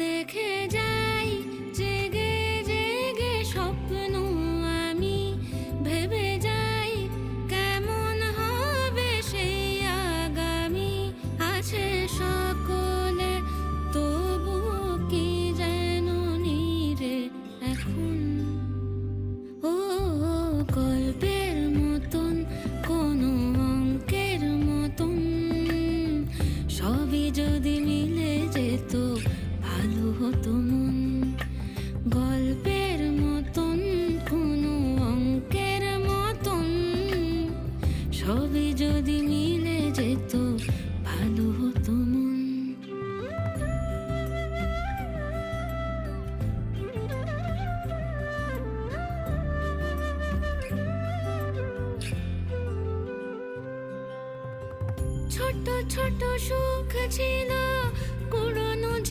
দেখে যাই জেগে জেগে স্বপ্ন আমি, ভেবে যাই কেমন হবে সেই আগামী। আছে সকলে তবু কি যেন নীরে এখন। ও গল্পের মতন, কোনো অঙ্কের মতন, সবই যদি মিলে যেত ভালো হতো মন। গল্পের মতন, কোনো অঙ্কের মতন, সবই যদি মিলে যেত ভালো হতো মন। ছোট ছোট সুখ ছিল